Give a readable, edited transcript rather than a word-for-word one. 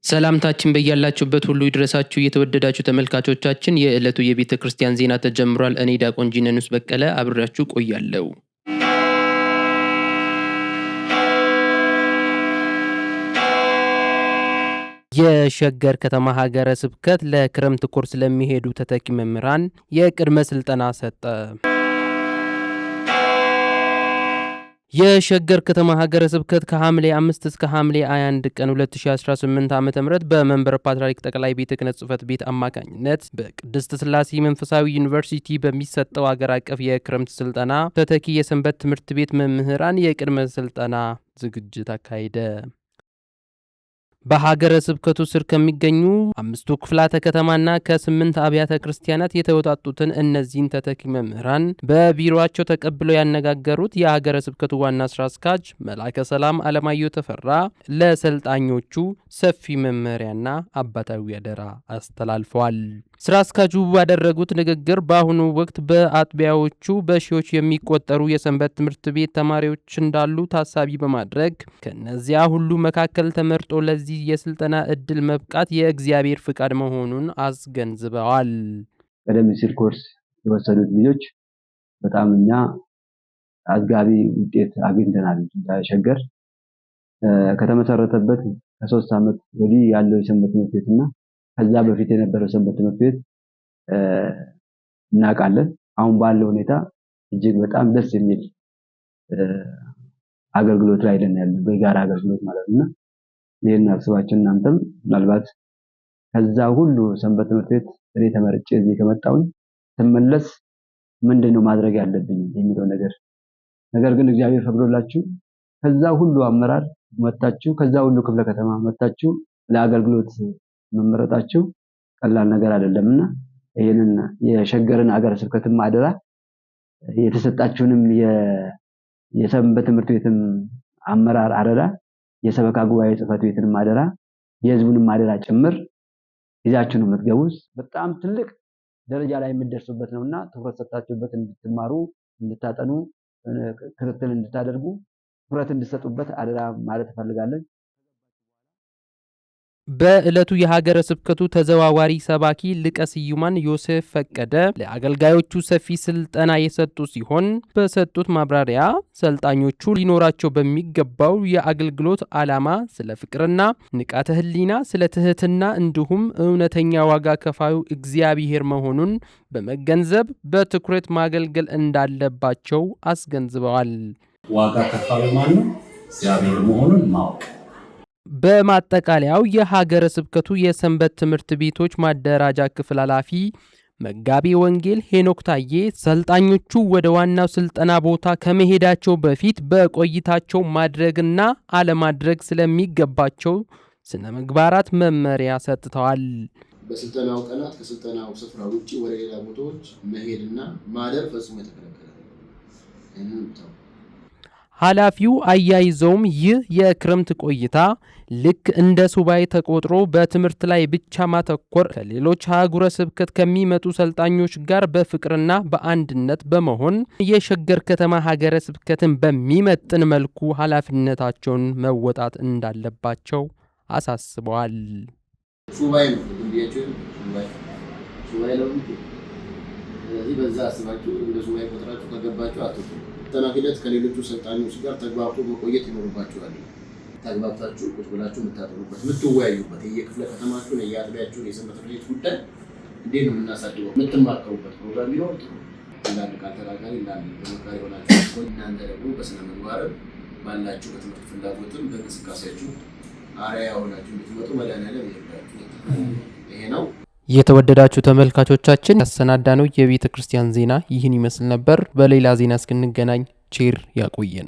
ሰላምታችን በእያላችሁበት ሁሉ ይድረሳችሁ የተወደዳችሁ ተመልካቾቻችን የዕለቱ የቤተክርስቲያን ዜና ተጀምሯል። እኔ ዲያቆን ጂነኑስ በቀለ አብራችሁ ቆያለሁ። የሸገር ከተማ ሀገረ ስብከት ለክረምት ኮርስ ለሚሄዱ ተተኪ መምህራን የቅድመ ስልጠና ሰጠ። የሸገር ከተማ ሀገረ ስብከት ከሐምሌ 5 እስከ ሐምሌ 21 ቀን 2018 ዓ.ም በመንበረ ፓትርያርክ ጠቅላይ ቤተ ክህነት ጽሕፈት ቤት አማካኝነት በቅድስት ሥላሴ መንፈሳዊ ዩኒቨርሲቲ በሚሰጠው ሀገር አቀፍ የክረምት ስልጠና ተተኪ የሰንበት ትምህርት ቤት መምህራን የቅድመ ስልጠና ዝግጅት አካሄደ። በሀገረ ስብከቱ ስር ከሚገኙ 5 ክፍላተ ከተማና ከ8 አብያተ ክርስቲያናት የተወጣጡትን እነዚህን ተተኪ መምህራን በቢሮአቸው ተቀብለው ያነጋገሩት የሀገረ ስብከቱ ዋና ስራ አስኪያጅ መላከ ሰላም አለማየሁ ተፈራ ለሰልጣኞቹ ሰፊ መመሪያና አባታዊ አደራ አስተላልፈዋል። ስራ አስኪያጁ ባደረጉት ንግግር በአሁኑ ወቅት በአጥቢያዎቹ በሺዎች የሚቆጠሩ የሰንበት ትምህርት ቤት ተማሪዎች እንዳሉ ታሳቢ በማድረግ ከነዚያ ሁሉ መካከል ተመርጦ ለዚህ የስልጠና እድል መብቃት የእግዚአብሔር ፍቃድ መሆኑን አስገንዝበዋል። ቀደም ሲል ኮርስ የወሰዱት ልጆች በጣም እኛ አዝጋቢ ውጤት አግኝተናል። ሸገር ከተመሰረተበት ከ3 ዓመት ወዲህ ያለው የሰንበት ትምህርት ቤትና ከዛ በፊት የነበረው ሰንበት ትምህርት ቤት እናውቃለን። አሁን ባለው ሁኔታ እጅግ በጣም ደስ የሚል አገልግሎት ላይ ያለን በጋራ አገልግሎት ማለት ነው። ይሄን አስባችሁ እናንተም ምናልባት ከዛ ሁሉ ሰንበት ትምህርት ቤት እኔ ተመርጬ እዚህ ከመጣሁኝ ተመለስ ምንድነው ማድረግ ያለብኝ የሚለው ነገር ግን እግዚአብሔር ፈቅዶላችሁ ከዛ ሁሉ አመራር መጣችሁ፣ ከዛ ሁሉ ክፍለ ከተማ መጣችሁ ለአገልግሎት መመረጣችሁ ቀላል ነገር አይደለምና ይሄንን የሸገርን ሀገረ ስብከትም አደራ የተሰጣችሁንም የሰንበት ትምህርት ቤትም አመራር አደራ የሰበካ ጉባኤ ጽሕፈት ቤትንም አደራ የህዝቡንም አደራ ጭምር ይዛችሁ ነው የምትገቡት። በጣም ትልቅ ደረጃ ላይ የምትደርሱበት ነውና ትኩረት ሰጣችሁበት እንድትማሩ፣ እንድታጠኑ፣ ክትትል እንድታደርጉ፣ ትኩረት እንድትሰጡበት አደራ ማለት ፈልጋለሁ። በዕለቱ የሀገረ ስብከቱ ተዘዋዋሪ ሰባኪ ሊቀ ስዩማን ዮሴፍ ፈቀደ ለአገልጋዮቹ ሰፊ ስልጠና የሰጡ ሲሆን በሰጡት ማብራሪያ ሰልጣኞቹ ሊኖራቸው በሚገባው የአገልግሎት ዓላማ ስለ ፍቅርና ንቃተ ህሊና፣ ስለ ትህትና እንዲሁም እውነተኛ ዋጋ ከፋዩ እግዚአብሔር መሆኑን በመገንዘብ በትኩረት ማገልገል እንዳለባቸው አስገንዝበዋል። ዋጋ ከፋዩ ማን ነው? እግዚአብሔር መሆኑን ማወቅ። በማጠቃለያው የሀገረ ስብከቱ የሰንበት ትምህርት ቤቶች ማደራጃ ክፍል ኃላፊ መጋቤ ወንጌል ሄኖክ ታዬ ሰልጣኞቹ ወደ ዋናው ስልጠና ቦታ ከመሄዳቸው በፊት በቆይታቸው ማድረግና አለማድረግ ስለሚገባቸው ስነ ምግባራት መመሪያ ሰጥተዋል። በስልጠናው ቀናት ከስልጠናው ስፍራ ውጪ ወደ ሌላ ቦታዎች መሄድና ማደር ፈጽሞ የተከለከለ ነው። ኃላፊው አያይዘውም ይህ የክረምት ቆይታ ልክ እንደ ሱባኤ ተቆጥሮ በትምህርት ላይ ብቻ ማተኮር ከሌሎች አህጉረ ስብከት ከሚመጡ ሰልጣኞች ጋር በፍቅርና በአንድነት በመሆን የሸገር ከተማ ሀገረ ስብከትን በሚመጥን መልኩ ኃላፊነታቸውን መወጣት እንዳለባቸው አሳስበዋል። ሱባኤ ነው ሱባኤ ነው። ስለዚህ በዛ አስባችሁ እንደ ሱባኤ ቆጥራችሁ ከገባችሁ አትጡ። ስልጠና ሂደት ከሌሎቹ ሰልጣኞች ጋር ተግባብቶ መቆየት ይኖርባችኋል። ተግባብታችሁ ቁጭ ብላችሁ የምታጠኑበት፣ የምትወያዩበት የየክፍለ ከተማችሁን የየአጥቢያችሁን የሰንበት ትምህርት ቤት ጉዳይ እንዴት ነው የምናሳድገው የምትማከሩበት ፕሮግራም ቢኖር ጥሩ። እንዳንድ ቃል ተናጋሪ እንዳንድ ተመካሪ ሆናችሁ እናንተ ደግሞ በስነ ምግባር ባላችሁ በትምህርት ፍላጎትም በእንቅስቃሴያችሁ አርአያ ሆናችሁ እንድትመጡ መድኃኔዓለም ይርዳችሁ። ይሄ ነው። የተወደዳችሁ ተመልካቾቻችን ያሰናዳነው የቤተ ክርስቲያን ዜና ይህን ይመስል ነበር። በሌላ ዜና እስክንገናኝ ቼር ያቆየን።